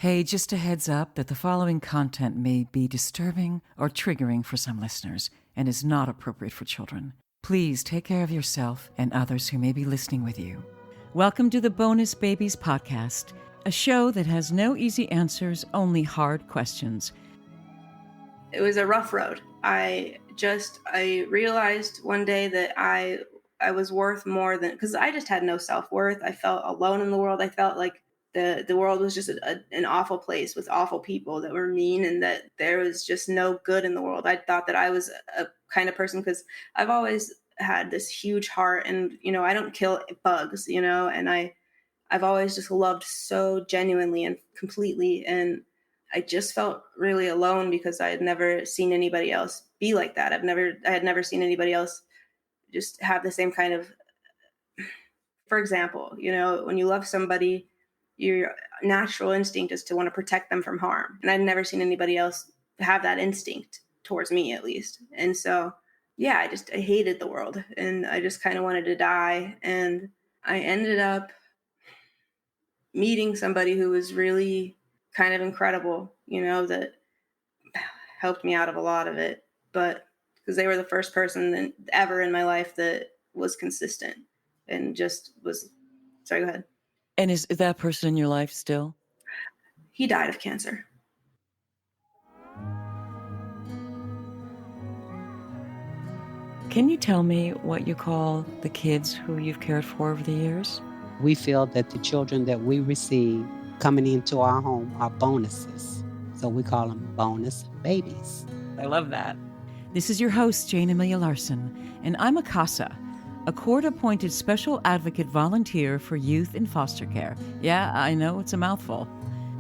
Hey, just a heads up that the following content may be disturbing or triggering for some listeners and is not appropriate for children. Please take care of yourself and others who may be listening with you. Welcome to the Bonus Babies Podcast, a show that has no easy answers, only hard questions. It was a rough road. I realized one day that I was worth more than, because I just had no self-worth. I felt alone in the world. I felt like the world was just an awful place with awful people that were mean, and that there was just no good in the world. I thought that I was a kind of person, because I've always had this huge heart, and I don't kill bugs, and I've always just loved so genuinely and completely, and I just felt really alone because I had never seen anybody else be like that. I had never seen anybody else just have the same kind of, for example, when you love somebody, your natural instinct is to want to protect them from harm. And I'd never seen anybody else have that instinct towards me, at least. And so, yeah, I hated the world, and I just kind of wanted to die. And I ended up meeting somebody who was really kind of incredible, that helped me out of a lot of it. But because they were the first person ever in my life that was consistent and just was. Sorry, go ahead. And is that person in your life still? He died of cancer. Can you tell me what you call the kids who you've cared for over the years? We feel that the children that we receive coming into our home are bonuses. So we call them bonus babies. I love that. This is your host, Jayne Amelia Larson, and I'm a CASA, a court-appointed special advocate volunteer for youth in foster care. Yeah, I know, it's a mouthful.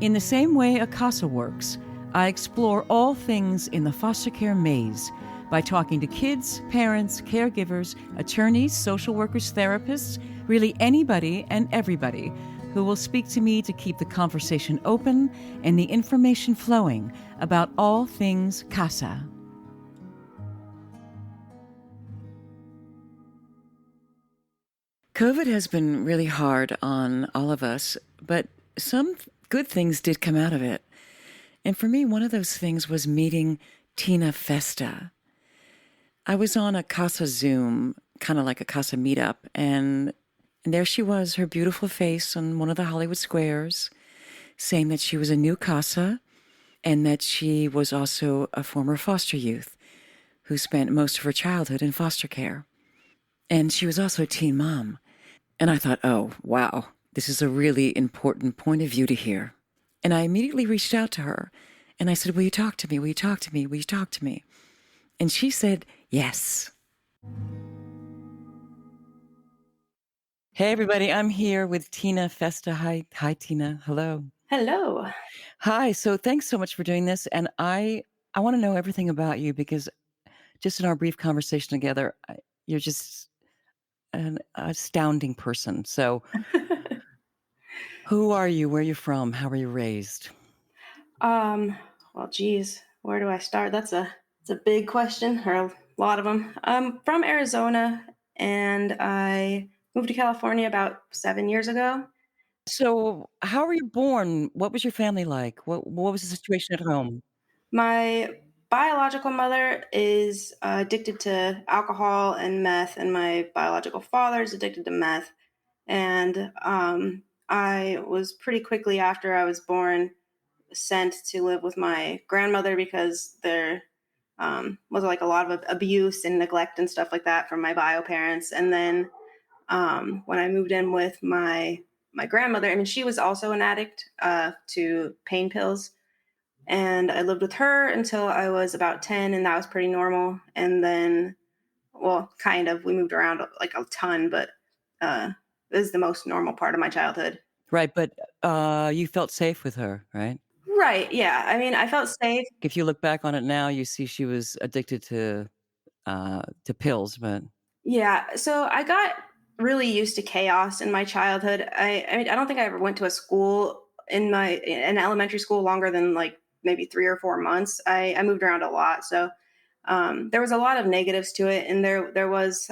In the same way a CASA works, I explore all things in the foster care maze by talking to kids, parents, caregivers, attorneys, social workers, therapists, really anybody and everybody who will speak to me to keep the conversation open and the information flowing about all things CASA. COVID has been really hard on all of us, but some good things did come out of it. And for me, one of those things was meeting Teena Festa. I was on a CASA Zoom, kind of like a CASA meetup, and there she was, her beautiful face on one of the Hollywood squares, saying that she was a new CASA and that she was also a former foster youth who spent most of her childhood in foster care. And she was also a teen mom. And I thought, oh, wow, this is a really important point of view to hear. And I immediately reached out to her and I said, will you talk to me? Will you talk to me? Will you talk to me? And she said, yes. Hey, everybody, I'm here with Teena Festa. Hi, Teena. Hello. Hello. Hi. So thanks so much for doing this. And I want to know everything about you, because just in our brief conversation together, you're just an astounding person. So who are you? Where are you from? How were you raised? Well, geez, where do I start? It's a big question, or a lot of them. I'm from Arizona, and I moved to California about 7 years ago. So how were you born? What was your family like? What was the situation at home? My biological mother is addicted to alcohol and meth, and my biological father is addicted to meth. And I was pretty quickly after I was born sent to live with my grandmother, because there was like a lot of abuse and neglect and stuff like that from my bio parents. And then when I moved in with my grandmother, I mean, she was also an addict to pain pills. And I lived with her until I was about 10, and that was pretty normal. And then, well, kind of, we moved around like a ton, but this is the most normal part of my childhood. Right, but you felt safe with her, right? Right, yeah. I mean, I felt safe. If you look back on it now, you see she was addicted to pills, but Yeah, so I got really used to chaos in my childhood. I mean, I don't think I ever went to a school in elementary school longer than like maybe 3 or 4 months. I moved around a lot, so there was a lot of negatives to it, and there was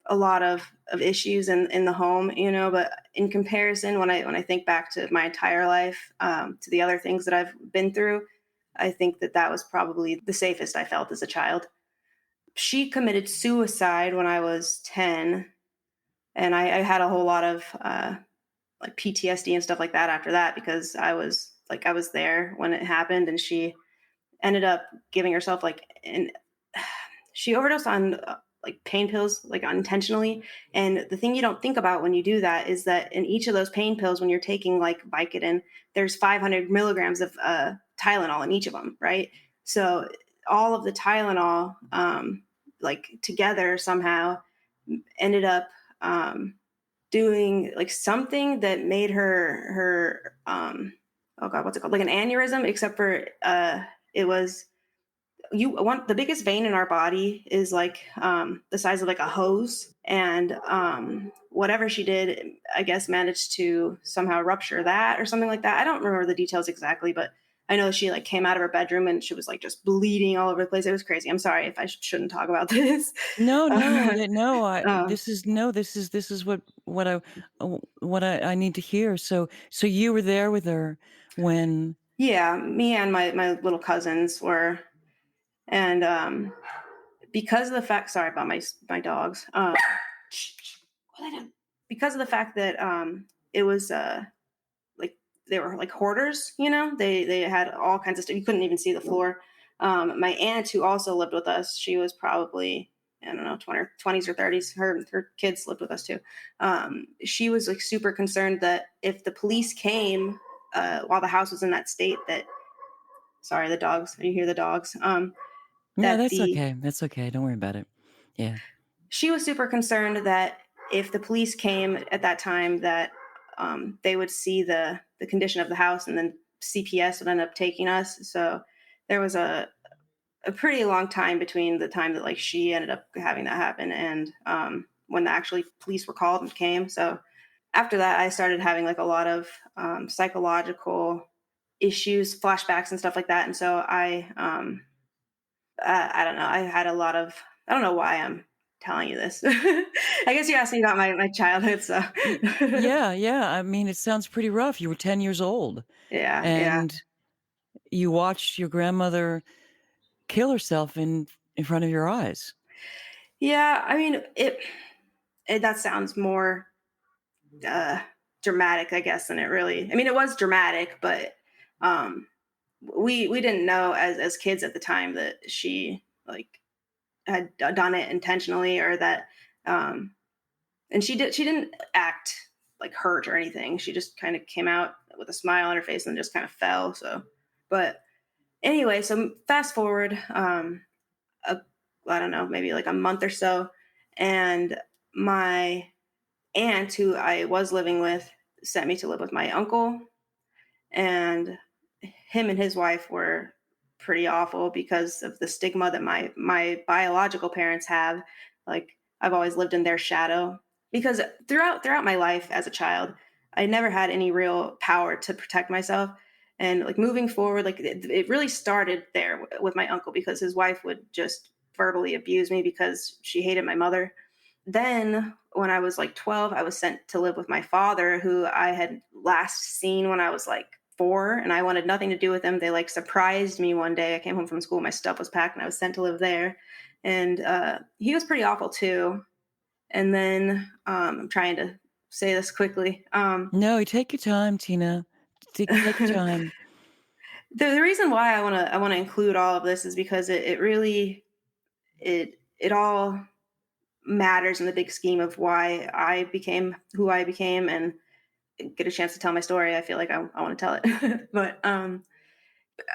a lot of issues in the home, but in comparison, when I think back to my entire life, to the other things that I've been through, I think that was probably the safest I felt as a child. She committed suicide when I was 10, and I had a whole lot of like PTSD and stuff like that after that, because I was there when it happened, and she ended up giving herself she overdosed on like pain pills, like unintentionally. And the thing you don't think about when you do that is that in each of those pain pills, when you're taking like Vicodin, there's 500 milligrams of Tylenol in each of them, right? So all of the Tylenol, like together somehow, ended up doing like something that made her oh god, what's it called, like an aneurysm, except for it was the biggest vein in our body is like the size of like a hose, and whatever she did, I guess, managed to somehow rupture that or something like that. I don't remember the details exactly, but I know she like came out of her bedroom and she was like just bleeding all over the place. It was crazy. I'm sorry if I shouldn't talk about this. No, no, Uh, no. um, This is no. This is what I need to hear. So you were there with her when. yeah, me and my little cousins were, and because of the fact, sorry about my dogs. Because of the fact that it was like they were like hoarders, they had all kinds of stuff. You couldn't even see the floor. My aunt, who also lived with us, she was probably, I don't know, 20s or 30s. Her kids lived with us too. She was like super concerned that if the police came while the house was in that state, that, sorry, the dogs. You hear the dogs? No, That that's the okay. That's okay. Don't worry about it. Yeah. She was super concerned that if the police came at that time, that they would see the condition of the house, and then CPS would end up taking us. So there was a pretty long time between the time that like she ended up having that happen and when the actually police were called and came. So after that, I started having like a lot of psychological issues, flashbacks, and stuff like that. And so I don't know. I had a lot of, I don't know why I'm telling you this. I guess you asked me about my childhood. So Yeah, yeah. I mean, it sounds pretty rough. You were 10 years old yeah, yeah, and you watched your grandmother kill herself in front of your eyes. yeah. I mean, that sounds more uh, dramatic, I guess, than it really. I mean, it was dramatic, but um, we didn't know as kids at the time that she like had done it intentionally, or that and she didn't act like hurt or anything. She just kind of came out with a smile on her face and just kind of fell. So, but anyway, so fast forward, a, I don't know, maybe like a month or so, and my aunt, who I was living with, sent me to live with my uncle, and him and his wife were pretty awful because of the stigma that my biological parents have. Like, I've always lived in their shadow, because throughout my life as a child, I never had any real power to protect myself. And like moving forward, like it really started there with my uncle, because his wife would just verbally abuse me because she hated my mother. Then when I was like 12, I was sent to live with my father, who I had last seen when I was like 4, and I wanted nothing to do with him. They like surprised me one day. I came home from school, my stuff was packed, and I was sent to live there. And he was pretty awful too. And then I'm trying to say this quickly. No, take your time, Tina. Take your time. The reason why I want to include all of this is because it really it all matters in the big scheme of why I became who I became, and get a chance to tell my story. I feel like I want to tell it. But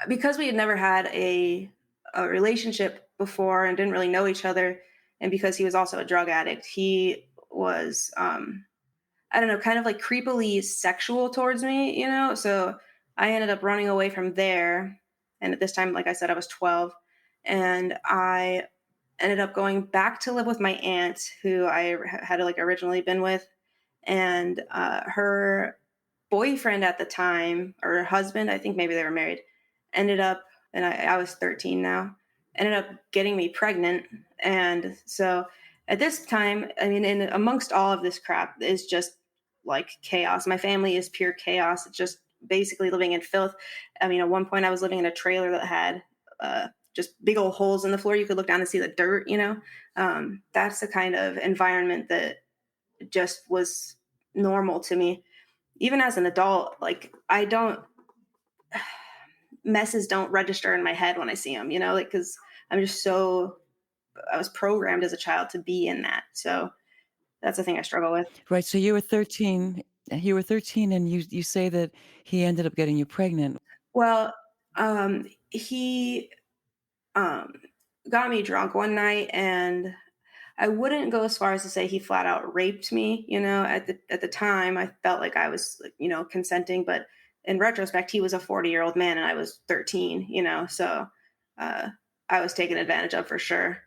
because we had never had a relationship before and didn't really know each other, and because he was also a drug addict, he was I don't know, kind of like creepily sexual towards me, So I ended up running away from there. And at this time, like I said, I was 12, and I ended up going back to live with my aunt, who I had like originally been with, and her boyfriend at the time, or her husband, I think maybe they were married, ended up, and I was 13 now, ended up getting me pregnant. And so at this time, I mean, in amongst all of this crap is just like chaos. My family is pure chaos. It's just basically living in filth. I mean, at one point I was living in a trailer that had just big old holes in the floor. You could look down and see the dirt, you know. That's the kind of environment that just was normal to me. Even as an adult, like I don't, messes don't register in my head when I see them, you know, like, cause I'm just so, I was programmed as a child to be in that. So that's the thing I struggle with. Right. So you were 13. You were 13, and you say that he ended up getting you pregnant. Well, he um, got me drunk one night, and I wouldn't go as far as to say he flat out raped me. You know, at the time, I felt like I was, you know, consenting, but in retrospect, he was a 40-year-old man and I was 13. You know, so uh, I was taken advantage of for sure.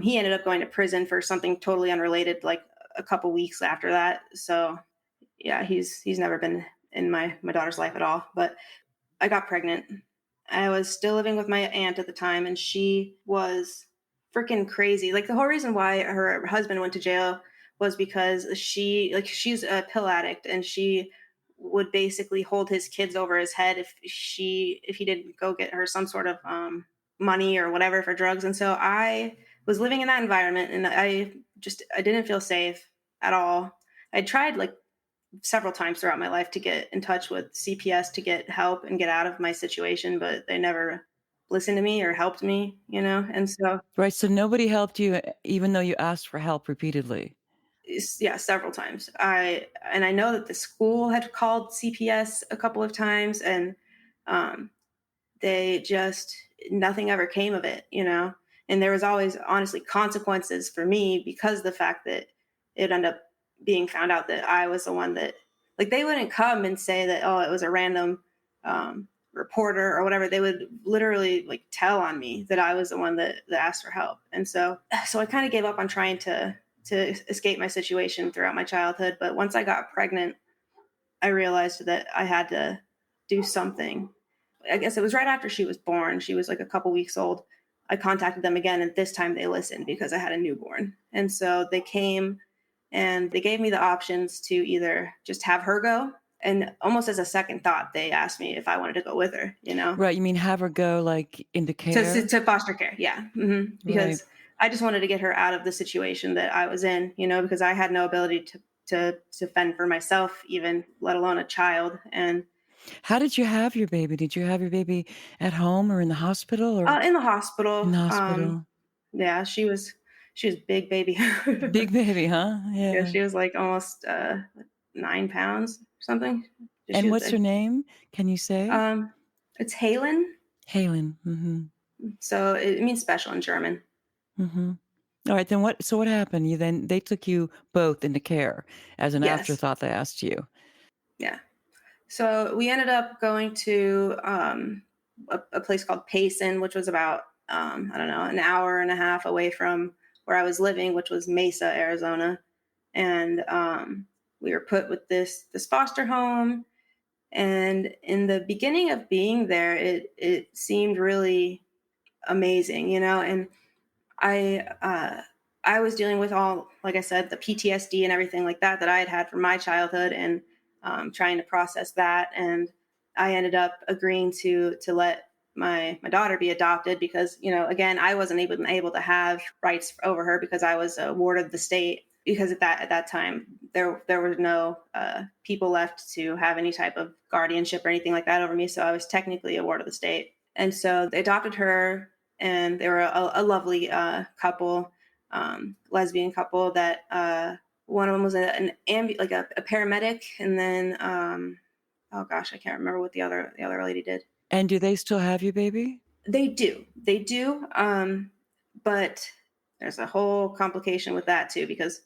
He ended up going to prison for something totally unrelated, like a couple weeks after that. So yeah, he's never been in my daughter's life at all. But I got pregnant. I was still living with my aunt at the time, and she was freaking crazy. Like the whole reason why her husband went to jail was because she's a pill addict, and she would basically hold his kids over his head if he didn't go get her some sort of money or whatever for drugs. And so I was living in that environment, and I didn't feel safe at all. I tried like several times throughout my life to get in touch with CPS to get help and get out of my situation, but they never listened to me or helped me, you know? And so, Right. So nobody helped you, even though you asked for help repeatedly. yeah, several times. And I know that the school had called CPS a couple of times, and um, they just, nothing ever came of it, you know? And there was always honestly consequences for me because of the fact that it ended up being found out that I was the one that, like, they wouldn't come and say that, oh, it was a random reporter or whatever. They would literally like tell on me that I was the one that asked for help. And so I kind of gave up on trying to escape my situation throughout my childhood. But once I got pregnant, I realized that I had to do something. I guess it was right after she was born. She was like a couple weeks old. I contacted them again, and this time they listened because I had a newborn. And so they came and they gave me the options to either just have her go, and almost as a second thought, they asked me if I wanted to go with her, you know, Right. You mean have her go like into care? to foster care. Yeah. Right. Because I just wanted to get her out of the situation that I was in, you know, because I had no ability to fend for myself, even let alone a child. And How did you have your baby? Did you have your baby at home or in the hospital or in the in hospital, the hospital? yeah, she was big baby. Big baby, huh? Yeah, Yeah. she was like almost 9 pounds or something. She And was what's her big. name? Can you say? It's Halen, Halen. Mm-hmm. so it means special in German. Mm-hmm. All right. Then what happened? They took you both into care as an Yes, afterthought, they asked you. yeah. So we ended up going to a place called Payson, which was about I don't know, an hour and a half away from where I was living, which was Mesa, Arizona. And we were put with this foster home. And in the beginning of being there, it seemed really amazing, you know. And I was dealing with all, like I said, the PTSD and everything like that I had from my childhood, and trying to process that. And I ended up agreeing to let my daughter be adopted because, you know, again, I wasn't able to have rights over her because I was a ward of the state. Because at that time there were no people left to have any type of guardianship or anything like that over me, so I was technically a ward of the state. And so they adopted her, and they were a lovely couple, lesbian couple. That one of them was a paramedic, and then oh gosh, I can't remember what the other lady did. And do they still have your baby? They do, but there's a whole complication with that too, because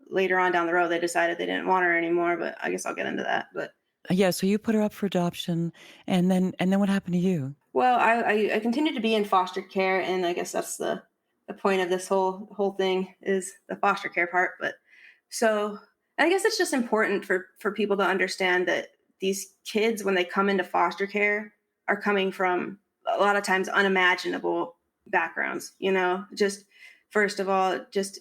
later on down the road they decided they didn't want her anymore. But I guess I'll get into that. But Yeah. So you put her up for adoption, and then what happened to you? well, I continued to be in foster care, and I guess that's the point of this whole thing is the foster care part. But so I guess it's just important for people to understand that these kids, when they come into foster care, are coming from a lot of times unimaginable backgrounds. You know, just first of all, just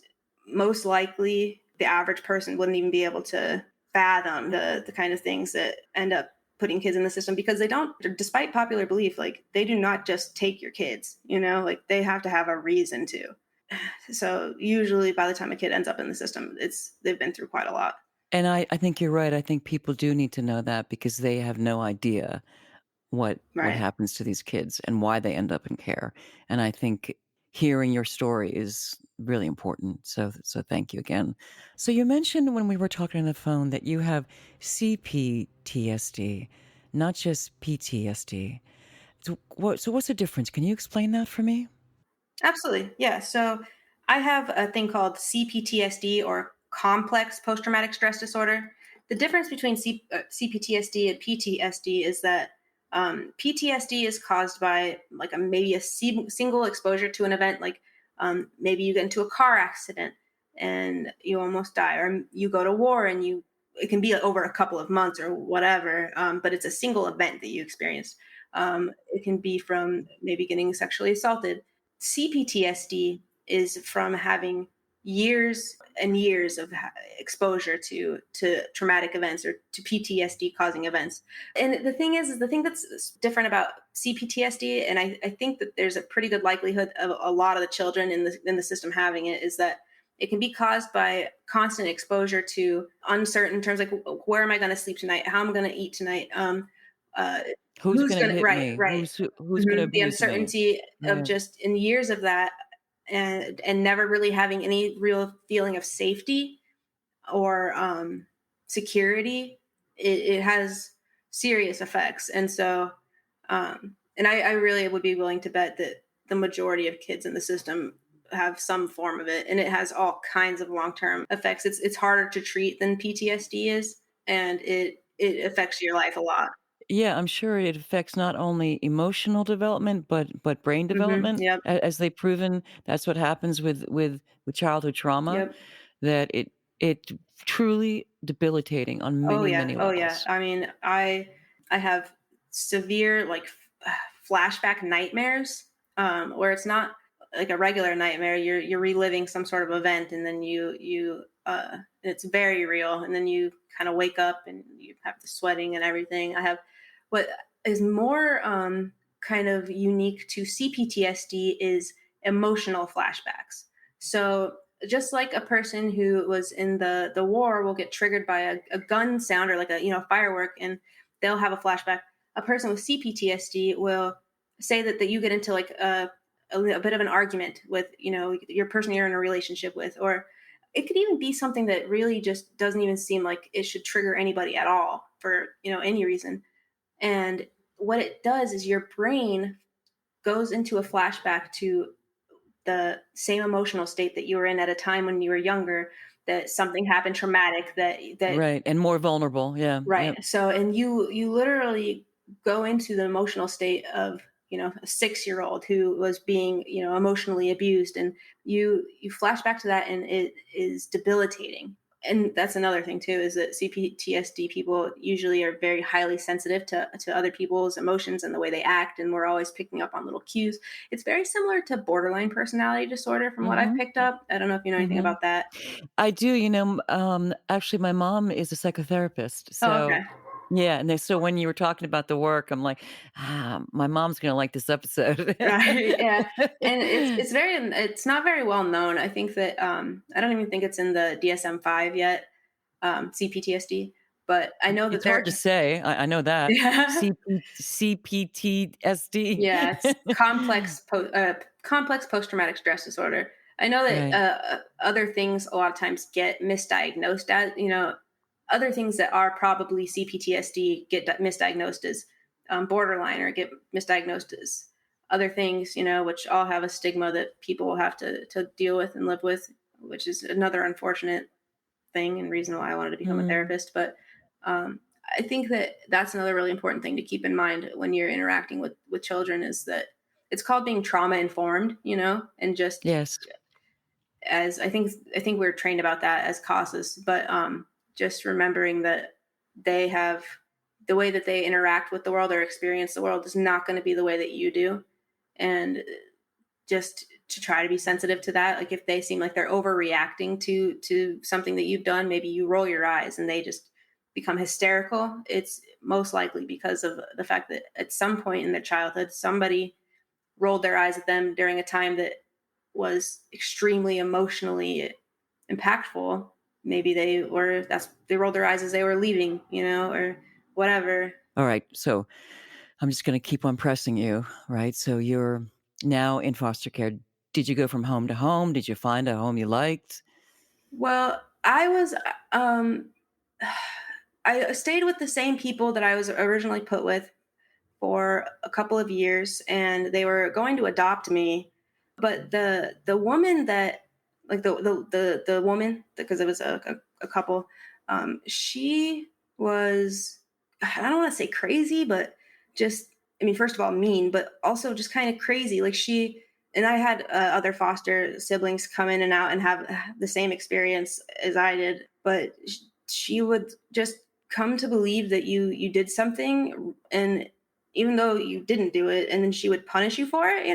most likely the average person wouldn't even be able to fathom the kind of things that end up putting kids in the system, because they don't, despite popular belief, like they do not just take your kids, like they have to have a reason to. So usually by the time a kid ends up in the system, they've been through quite a lot. And I think you're right. I think people do need to know that, because they have no idea what Right. happens to these kids and why they end up in care. And I think hearing your story is really important. So thank you again. So you mentioned when we were talking on the phone that you have CPTSD, not just PTSD. So what's the difference? Can you explain that for me? Absolutely. Yeah. So I have a thing called CPTSD, or complex post-traumatic stress disorder. The difference between CPTSD and PTSD is that PTSD is caused by like maybe a single exposure to an event, like maybe you get into a car accident and you almost die, or you go to war and it can be over a couple of months or whatever, but it's a single event that you experienced. It can be from maybe getting sexually assaulted. CPTSD is from having years and years of exposure to traumatic events or to PTSD causing events. And the thing is the thing that's different about CPTSD, and I think that there's a pretty good likelihood of a lot of the children in the system having it, is that it can be caused by constant exposure to uncertain terms, like where am I going to sleep tonight? How am I going to eat tonight? Who's going to hit right, me? right. Who's going to The abuse me? uncertainty of Yeah. just in years of that, and never really having any real feeling of safety or security, it has serious effects. And so, and I really would be willing to bet that the majority of kids in the system have some form of it, and it has all kinds of long-term effects. It's harder to treat than PTSD is, and it affects your life a lot. Yeah, I'm sure it affects not only emotional development, but brain development. Yep. As they've proven, that's what happens with childhood trauma. Yep. That it truly debilitating on Oh many, yeah. many Oh yeah. levels. I mean, I have severe like flashback nightmares, where it's not like a regular nightmare. You're reliving some sort of event, and then it's very real, and then you kind of wake up and you have the sweating and everything. I have what is more kind of unique to CPTSD is emotional flashbacks. So just like a person who was in the war will get triggered by a gun sound or like a firework, and they'll have a flashback. A person with CPTSD will say that you get into like a bit of an argument with your person you're in a relationship with, or it could even be something that really just doesn't even seem like it should trigger anybody at all for any reason. And what it does is your brain goes into a flashback to the same emotional state that you were in at a time when you were younger, that something happened traumatic, that Right, and more vulnerable. Yeah, right. yep. So, and you literally go into the emotional state of a 6-year-old who was being emotionally abused, and you flash back to that, and it is debilitating. And that's another thing too, is that CPTSD people usually are very highly sensitive to other people's emotions and the way they act, and we're always picking up on little cues. It's very similar to borderline personality disorder from what I've Mhm, picked up. I don't know if you know anything mhm. about that. I do, actually, my mom is a psychotherapist, Oh, so okay. yeah, and then so when you were talking about the work, I'm like, my mom's gonna like this episode." Right. Yeah. And it's not very well known. I think that I don't even think it's in the DSM-5 yet, CPTSD, but I know that It's hard to say, I know that. yeah, CPTSD. yeah, it's complex post-traumatic stress disorder. I know that Right. other things a lot of times get misdiagnosed as, other things that are probably CPTSD get misdiagnosed as borderline, or get misdiagnosed as other things, which all have a stigma that people will have to deal with and live with, which is another unfortunate thing and reason why I wanted to become a Mm, therapist. But um, I think that that's another really important thing to keep in mind when you're interacting with children, is that it's called being trauma informed, and just yes. as I think we're trained about that as CASAs, but just remembering that they have the way that they interact with the world or experience the world is not going to be the way that you do, and just to try to be sensitive to that. Like if they seem like they're overreacting to something that you've done, maybe you roll your eyes and they just become hysterical. It's most likely because of the fact that at some point in their childhood, somebody rolled their eyes at them during a time that was extremely emotionally impactful. Maybe they rolled their eyes as they were leaving, or whatever. All right. So I'm just going to keep on pressing you, right? So you're now in foster care. Did you go from home to home? Did you find a home you liked? Well, I was, I stayed with the same people that I was originally put with for a couple of years, and they were going to adopt me. But the woman that, like the woman, because it was a couple, she was, I don't want to say crazy, but just, I mean, first of all, mean, but also just kind of crazy. Like and I had other foster siblings come in and out and have the same experience as I did, but she would just come to believe that you did something, and even though you didn't do it, and then she would punish you for it,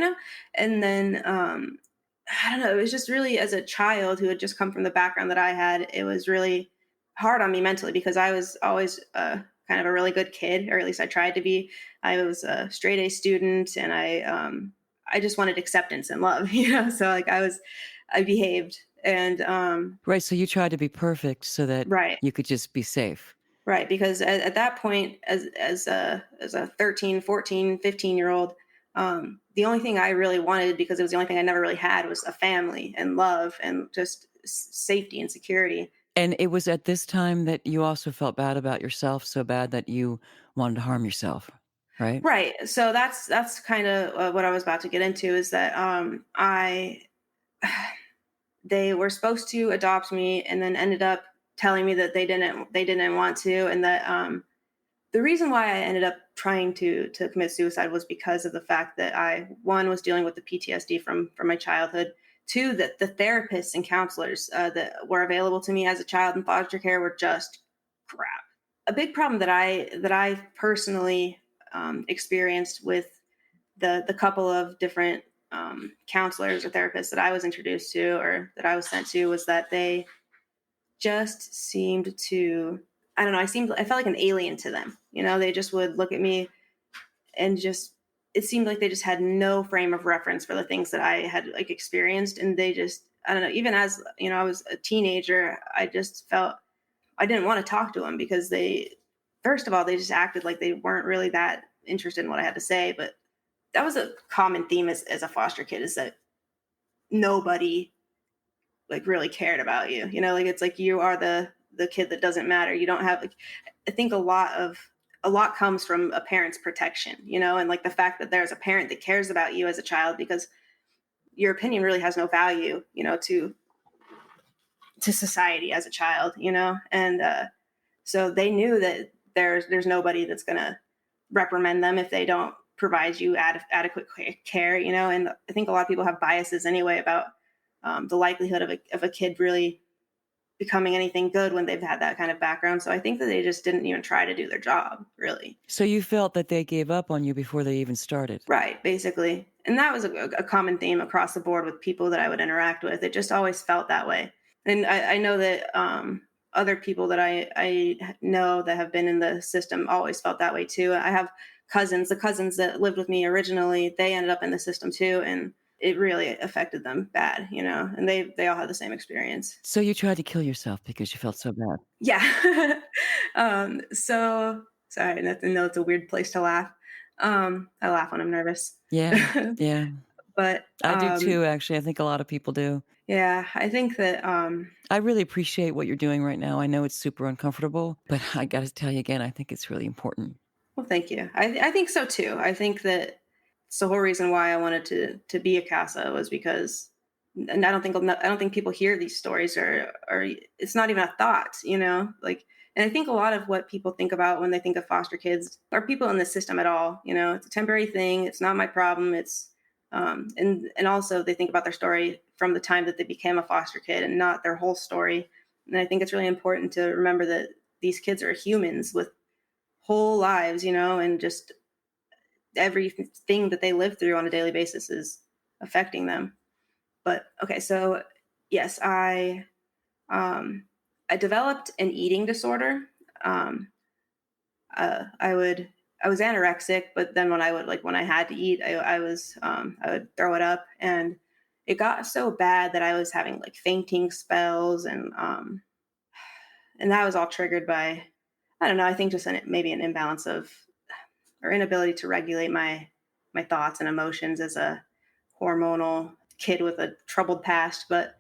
and then I don't know, it was just really, as a child who had just come from the background that I had, it was really hard on me mentally, because I was always kind of a really good kid, or at least I tried to be. I was a straight A student, and I just wanted acceptance and love, so like I behaved, and Right. So you tried to be perfect so that right. you could just be safe. Right, because at that point, as a 13, 14, 15-year-old, the only thing I really wanted, because it was the only thing I never really had, was a family and love and just safety and security. And it was at this time that you also felt bad about yourself, so bad that you wanted to harm yourself, right? Right. So that's kind of what I was about to get into, is that I they were supposed to adopt me, and then ended up telling me that they didn't want to, and that the reason why I ended up trying to commit suicide was because of the fact that I, one, was dealing with the PTSD from my childhood. Two, that the therapists and counselors that were available to me as a child in foster care were just crap. A big problem that I personally experienced with the couple of different counselors or therapists that I was introduced to, or that I was sent to, was that they just seemed to, I don't know, I felt like an alien to them. They just would look at me and just, it seemed like they just had no frame of reference for the things that I had like experienced. And they just, I don't know, even as, I was a teenager, I just felt I didn't want to talk to them, because first of all, they just acted like they weren't really that interested in what I had to say. But that was a common theme as a foster kid, is that nobody like really cared about you. Like it's like you are the kid that doesn't matter. You don't have, like, I think a lot comes from a parent's protection, and like the fact that there's a parent that cares about you as a child, because your opinion really has no value, to society as a child, and so they knew that there's nobody that's going to reprimand them if they don't provide you adequate care, and I think a lot of people have biases anyway about the likelihood of a kid really becoming anything good when they've had that kind of background. So I think that they just didn't even try to do their job, really. So you felt that they gave up on you before they even started. Right, basically. And that was a common theme across the board with people that I would interact with. It just always felt that way. And I know that other people that I know that have been in the system always felt that way too. I have the cousins that lived with me originally, they ended up in the system too. And it really affected them bad, and they all had the same experience. So you tried to kill yourself because you felt so bad. Yeah. So sorry, I know it's a weird place to laugh. I laugh when I'm nervous. Yeah. Yeah. But I do too, actually. I think a lot of people do. yeah, I think that I really appreciate what you're doing right now. I know it's super uncomfortable, but I got to tell you again, I think it's really important. well, thank you. I think so too. I think that it's the whole reason why I wanted to be a CASA, was because, and I don't think people hear these stories, or it's not even a thought, like, and I think a lot of what people think about when they think of foster kids are people in the system at all. It's a temporary thing. It's not my problem. It's and also they think about their story from the time that they became a foster kid, and not their whole story. And I think it's really important to remember that these kids are humans with whole lives, and just everything that they live through on a daily basis is affecting them. But okay, so yes, I developed an eating disorder. Um, I would I was anorexic, but then when I had to eat, I would throw it up, and it got so bad that I was having like fainting spells, and that was all triggered by, I don't know, I think just maybe an imbalance of, or inability to regulate my thoughts and emotions as a hormonal kid with a troubled past. But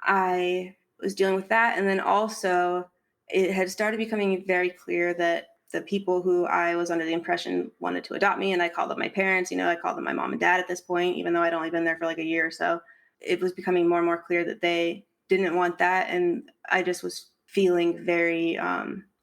I was dealing with that. And then also, it had started becoming very clear that the people who I was under the impression wanted to adopt me, and I called them my parents, I called them my mom and dad at this point, even though I'd only been there for like a year or so. It was becoming more and more clear that they didn't want that. And I just was feeling very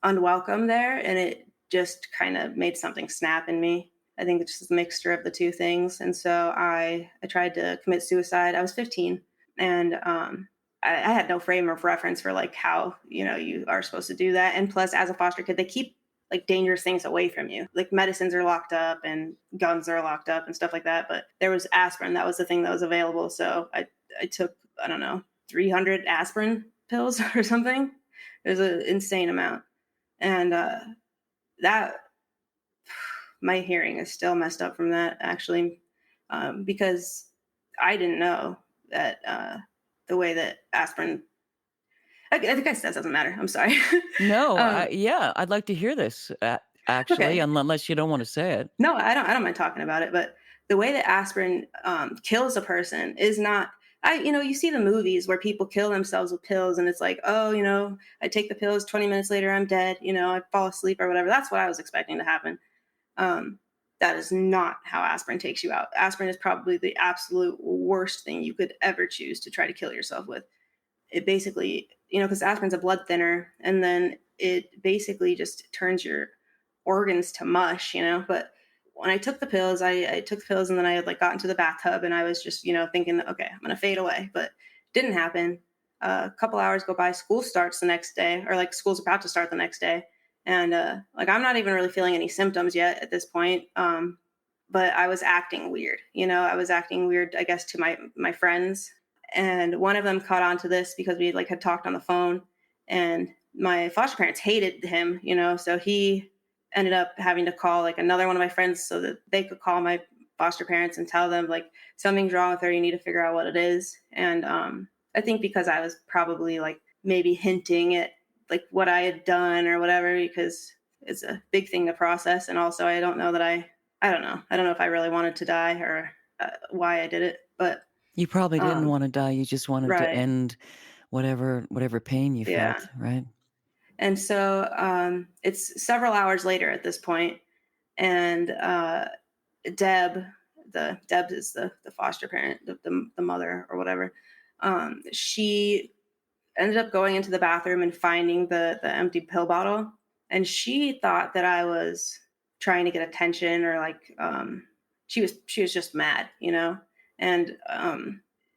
unwelcome there. And it just kind of made something snap in me. I think it's just a mixture of the two things. And so I tried to commit suicide. I was 15, and I had no frame of reference for like how, you are supposed to do that. And plus, as a foster kid, they keep like dangerous things away from you. Like medicines are locked up and guns are locked up and stuff like that. But there was aspirin. That was the thing that was available. So I took, I don't know, 300 aspirin pills or something. It was an insane amount. And that, my hearing is still messed up from that, actually, because I didn't know that the way that aspirin, I guess that doesn't matter. I'm sorry. No, um, yeah, I'd like to hear this, actually, okay. unless you don't want to say it. No, I don't mind talking about it, but the way that aspirin kills a person is not, you see the movies where people kill themselves with pills, and it's like, oh, I take the pills, 20 minutes later, I'm dead, I fall asleep or whatever. That's what I was expecting to happen. Um, that is not how aspirin takes you out. Aspirin is probably the absolute worst thing you could ever choose to try to kill yourself with. It basically, because aspirin's a blood thinner, and then it basically just turns your organs to mush, But when I took the pills, I took the pills, and then I had like got into the bathtub, and I was just, thinking, okay, I'm gonna fade away, but didn't happen. A couple hours go by, school starts the next day, or like school's about to start the next day. And like I'm not even really feeling any symptoms yet at this point. But I was acting weird. I was acting weird, I guess, to my friends. And one of them caught on to this because we like had talked on the phone, and my foster parents hated him, so he ended up having to call like another one of my friends so that they could call my foster parents and tell them like something's wrong with her. You need to figure out what it is. And I think because I was probably like maybe hinting at like what I had done or whatever, because it's a big thing to process. And also I don't know that I don't know. I don't know if I really wanted to die or why I did it, but You probably didn't um, wanna die, you just wanted to right. end whatever pain you Yeah. felt, right? And so it's several hours later at this point, and Deb, Deb is the foster parent, the mother or whatever. She ended up going into the bathroom and finding the empty pill bottle, and she thought that I was trying to get attention, or like she was just mad, and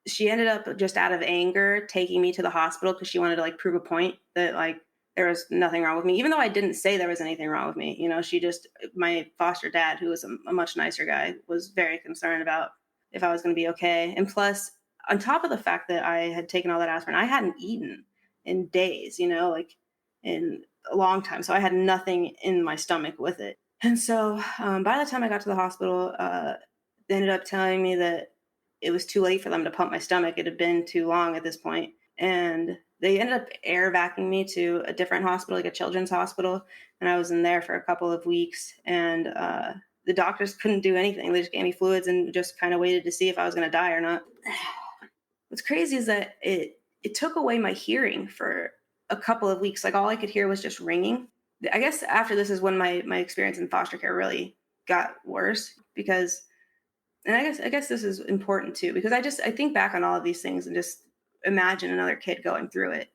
she ended up just out of anger taking me to the hospital because she wanted to like prove a point that like there was nothing wrong with me, even though I didn't say there was anything wrong with me. She just, my foster dad, who was a much nicer guy, was very concerned about if I was going to be okay. And plus, on top of the fact that I had taken all that aspirin, I hadn't eaten in days, like in a long time. So I had nothing in my stomach with it. And so by the time I got to the hospital, they ended up telling me that it was too late for them to pump my stomach. It had been too long at this point. And they ended up air vacuuming me to a different hospital, like a children's hospital. And I was in there for a couple of weeks. And the doctors couldn't do anything. They just gave me fluids and just kind of waited to see if I was going to die or not. What's crazy is that it took away my hearing for a couple of weeks. Like all I could hear was just ringing. I guess after this is when my experience in foster care really got worse, because, and I guess this is important too, because I think back on all of these things and just imagine another kid going through it,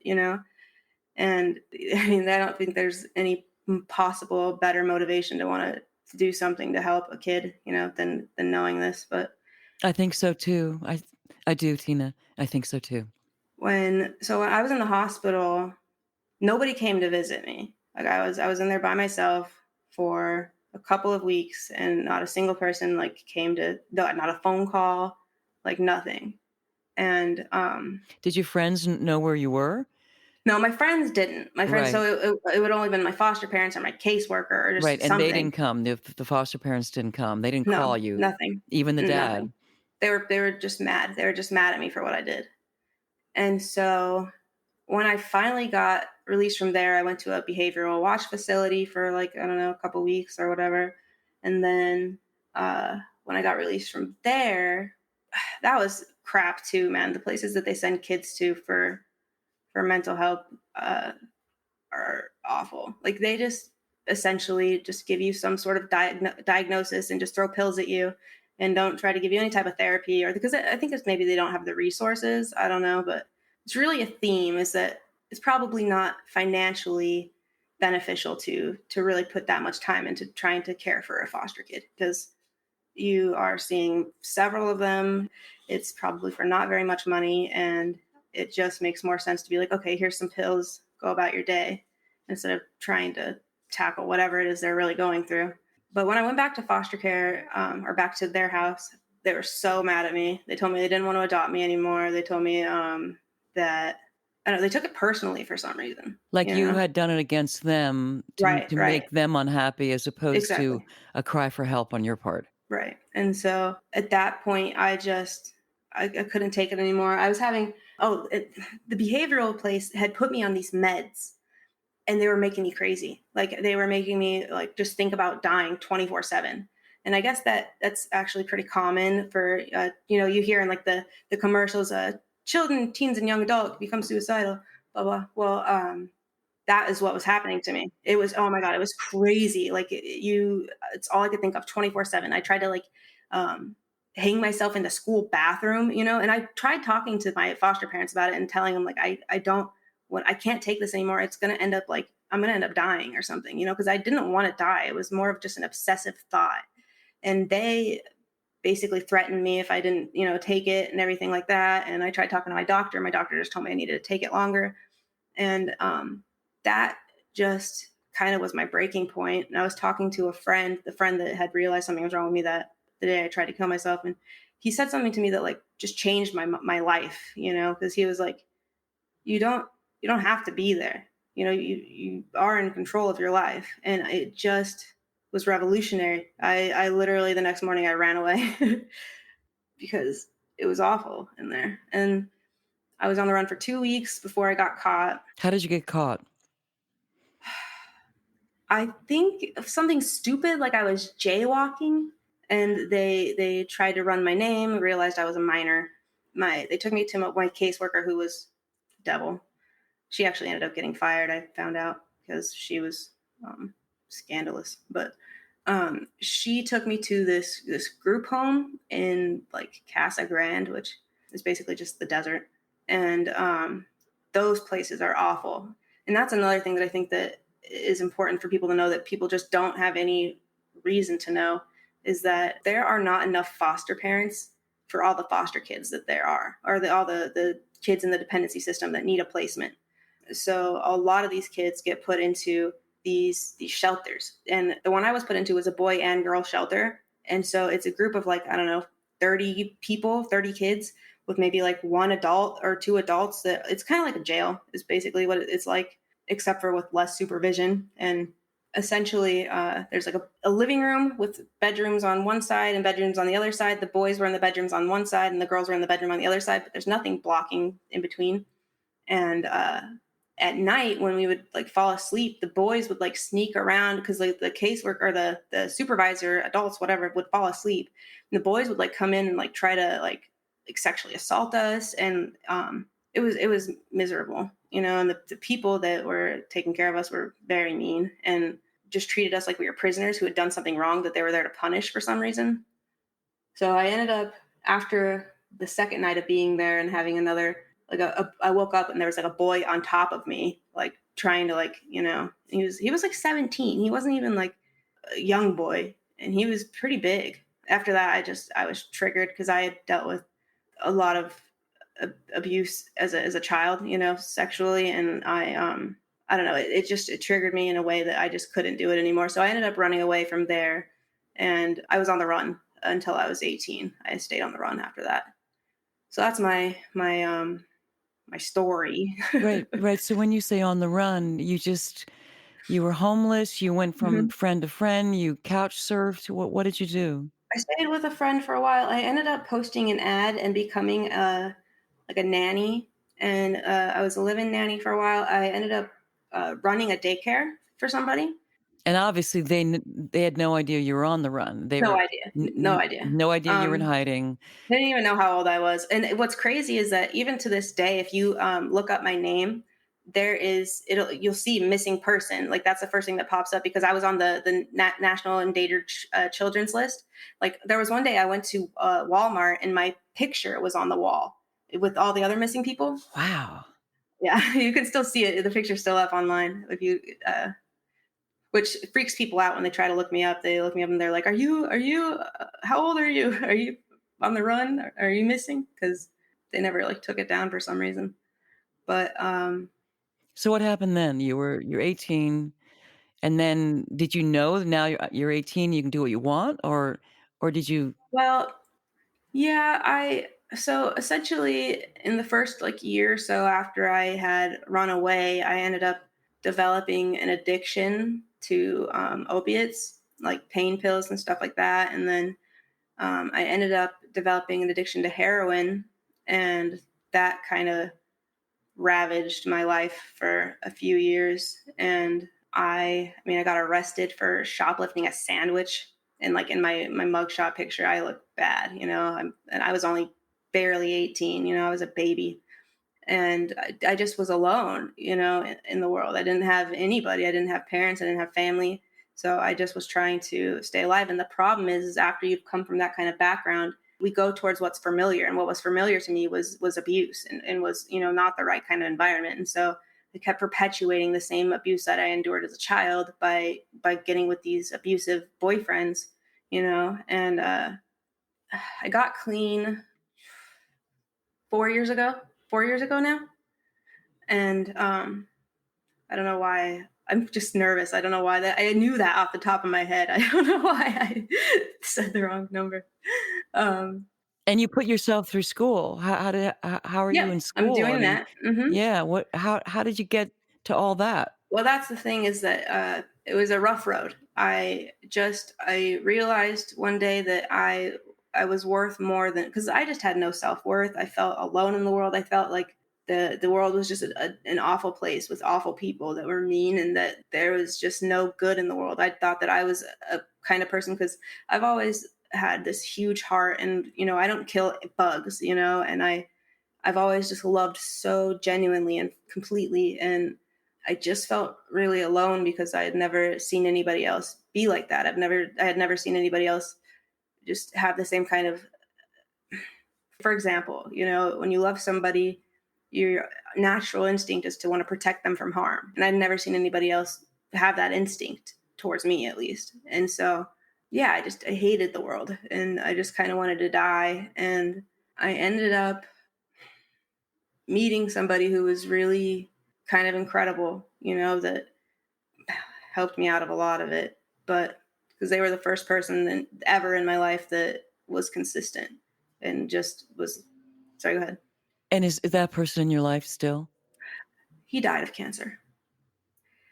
And I mean, I don't think there's any possible better motivation to want to do something to help a kid, than knowing this. But I think so too. I do, Teena. I think so too. when I was in the hospital, nobody came to visit me. Like I was in there by myself for a couple of weeks, and not a single person like came to, not a phone call, like nothing. And Did your friends know where you were? no, my friends didn't. My friends, Right. so it would only been my foster parents or my caseworker or Right, just and they something. didn't come. The foster parents didn't come. They didn't No, call you, nothing, even the dad. nothing. They were just mad. They were just mad at me for what I did. And so when I finally got released from there, I went to a behavioral watch facility for like, I don't know, a couple weeks or whatever. And then when I got released from there, that was crap too, man. The places that they send kids to for mental health are awful. Like they just essentially just give you some sort of diagnosis and just throw pills at you and don't try to give you any type of therapy, or because I think it's maybe they don't have the resources. I don't know, but it's really a theme is that it's probably not financially beneficial to really put that much time into trying to care for a foster kid, because you are seeing several of them. It's probably for not very much money, and it just makes more sense to be like, okay, here's some pills, go about your day, instead of trying to tackle whatever it is they're really going through. But when I went back to foster care, or back to their house, they were so mad at me. They told me they didn't want to adopt me anymore. They told me that, I don't know, they took it personally for some reason. Like You you know? had done it against them Right, to right. make them unhappy as opposed to Exactly. a cry for help on your part. Right. And so at that point, I couldn't take it anymore. I was having, the behavioral place had put me on these meds, and they were making me crazy. Like they were making me like just think about dying 24/7. And I guess that's actually pretty common for, you hear in like the commercials, children, teens, and young adults become suicidal, blah, blah. Well, that is what was happening to me. It was, oh my God, it was crazy. Like it's all I could think of 24/7. I tried to like, um, hang myself in the school bathroom, and I tried talking to my foster parents about it and telling them like, I can't take this anymore. It's going to end up like, I'm going to end up dying or something, cause I didn't want to die. It was more of just an obsessive thought. And they basically threatened me if I didn't, take it and everything like that. And I tried talking to my doctor. My doctor just told me I needed to take it longer. And that just kind of was my breaking point. And I was talking to a friend, the friend that had realized something was wrong with me that the day I tried to kill myself. And he said something to me that like just changed my life, because he was like, you don't have to be there. You are in control of your life. And it just was revolutionary. I literally the next morning I ran away because it was awful in there. And I was on the run for 2 weeks before I got caught. How did you get caught? I think of something stupid, like I was jaywalking, and they tried to run my name, realized I was a minor. They took me to my caseworker, who was devil. She actually ended up getting fired, I found out, because she was scandalous. But she took me to this group home in like Casa Grande, which is basically just the desert. And those places are awful. And that's another thing that I think that is important for people to know, that people just don't have any reason to know, is that there are not enough foster parents for all the foster kids that there are, or all the kids in the dependency system that need a placement. So a lot of these kids get put into these shelters. And the one I was put into was a boy and girl shelter. And so it's a group of like, I don't know, 30 people, 30 kids with maybe like one adult or two adults. That it's kind of like a jail is basically what it's like, except for with less supervision. And essentially there's like a living room with bedrooms on one side and bedrooms on the other side. The boys were in the bedrooms on one side and the girls were in the bedroom on the other side, but there's nothing blocking in between. And at night when we would like fall asleep, the boys would like sneak around, because like the caseworker or the supervisor, adults, whatever, would fall asleep. And the boys would like come in and like try to like sexually assault us. And it was miserable, and the people that were taking care of us were very mean and just treated us like we were prisoners who had done something wrong that they were there to punish for some reason. So I ended up, after the second night of being there and having another, like I woke up and there was like a boy on top of me, like trying to like, he was like 17. He wasn't even like a young boy, and he was pretty big. After that, I was triggered because I had dealt with a lot of abuse as a child, sexually. And I don't know, it triggered me in a way that I just couldn't do it anymore. So I ended up running away from there, and I was on the run until I was 18. I stayed on the run after that. So that's my story. Right, right. So when you say on the run, you were homeless, you went from Mhm. friend to friend, you couch surfed. What did you do? I stayed with a friend for a while. I ended up posting an ad and becoming like a nanny, and I was a live-in nanny for a while. I ended up running a daycare for somebody. And obviously they had no idea you were on the run. They No were idea, no idea. no idea you were in hiding. They didn't even know how old I was. And what's crazy is that even to this day, if you look up my name, you'll see missing person. Like that's the first thing that pops up because I was on the National Endangered Children's list. Like there was one day I went to Walmart and my picture was on the wall with all the other missing people. Wow. Yeah, you can still see it. The picture's still up online if you which freaks people out when they try to look me up. They look me up and they're like, are you, how old are you? Are you on the run? Are you missing?" Because they never like took it down for some reason. But So what happened then? You're 18, and then did you know that now you're 18, you can do what you want, or did you? well, yeah, so essentially in the first like year or so after I had run away, I ended up developing an addiction to opiates, like pain pills and stuff like that. And then I ended up developing an addiction to heroin, and that kind of ravaged my life for a few years. And I mean, I got arrested for shoplifting a sandwich, and like in my mugshot picture, I look bad, and I was only barely 18, I was a baby. And I just was alone, in the world. I didn't have anybody. I didn't have parents. I didn't have family. So I just was trying to stay alive. And the problem is after you've come from that kind of background, we go towards what's familiar. And what was familiar to me was abuse and was, not the right kind of environment. And so I kept perpetuating the same abuse that I endured as a child by getting with these abusive boyfriends, and I got clean 4 years ago, 4 years ago now. And I don't know why. I'm just nervous. I don't know why that. I knew that off the top of my head. I don't know why I said the wrong number. Um, And you put yourself through school. How are you yeah, in I'm school? I doing mean, that. Hmm. yeah, how did you get to all that? Well, that's the thing is that it was a rough road. I realized one day that I was worth more than because I just had no self worth. I felt alone in the world. I felt like the world was just an awful place with awful people that were mean, and that there was just no good in the world. I thought that I was a kind of person because I've always had this huge heart, and I don't kill bugs, and I've always just loved so genuinely and completely. And I just felt really alone because I had never seen anybody else be like that. I had never seen anybody else just have the same kind of, for example, when you love somebody, your natural instinct is to want to protect them from harm. And I'd never seen anybody else have that instinct towards me, at least. And so, yeah, I hated the world and I just kind of wanted to die. And I ended up meeting somebody who was really kind of incredible, that helped me out of a lot of it. But because they were the first person ever in my life that was consistent and just was, sorry, go ahead. And is that person in your life still? He died of cancer.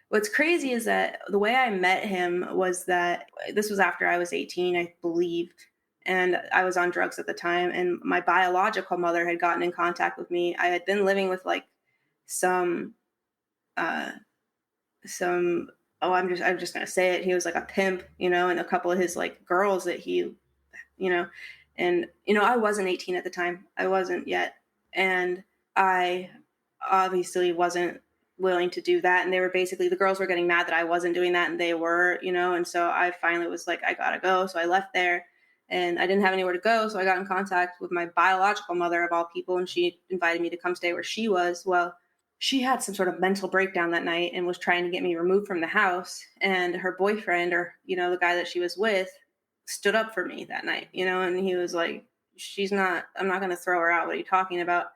What's crazy is that the way I met him was that this was after I was 18, I believe. And I was on drugs at the time. And my biological mother had gotten in contact with me. I had been living with like some uh some oh I'm just gonna say it. He was like a pimp, and a couple of his like girls that he, you know, and I wasn't 18 at the time. I wasn't yet. And I obviously wasn't willing to do that. And they were basically the girls were getting mad that I wasn't doing that and they were, and so I finally was like, I gotta go. So I left there and I didn't have anywhere to go. So I got in contact with my biological mother of all people, and she invited me to come stay where she was. Well, she had some sort of mental breakdown that night and was trying to get me removed from the house. And her boyfriend, or, the guy that she was with, stood up for me that night, and he was like, I'm not going to throw her out. What are you talking about?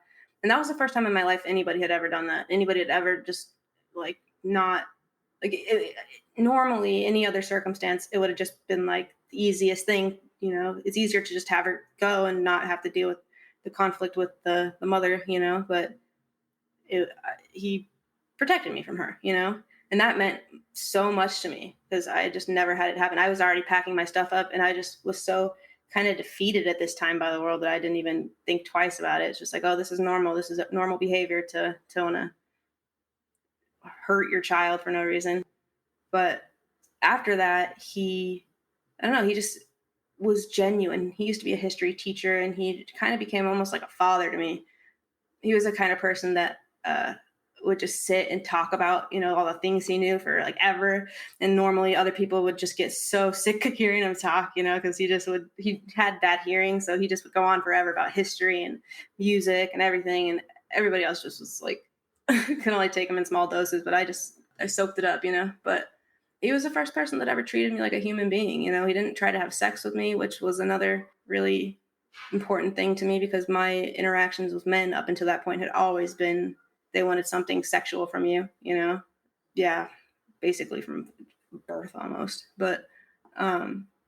And that was the first time in my life anybody had ever done that. Anybody had ever just like not like normally any other circumstance, it would have just been like the easiest thing. It's easier to just have her go and not have to deal with the conflict with the mother, but he protected me from her, and that meant so much to me because I just never had it happen. I was already packing my stuff up, and I just was so kind of defeated at this time by the world that I didn't even think twice about it. It's just like, oh, this is normal. This is normal behavior to want to hurt your child for no reason. But after that, I don't know, he just was genuine. He used to be a history teacher, and he kind of became almost like a father to me. He was the kind of person that would just sit and talk about, all the things he knew for like ever. And normally other people would just get so sick of hearing him talk, because he had bad hearing. So he just would go on forever about history and music and everything. And everybody else just was like, could only take him in small doses, but I soaked it up, but he was the first person that ever treated me like a human being. He didn't try to have sex with me, which was another really important thing to me because my interactions with men up until that point had always been, they wanted something sexual from you, Yeah, basically from birth almost. But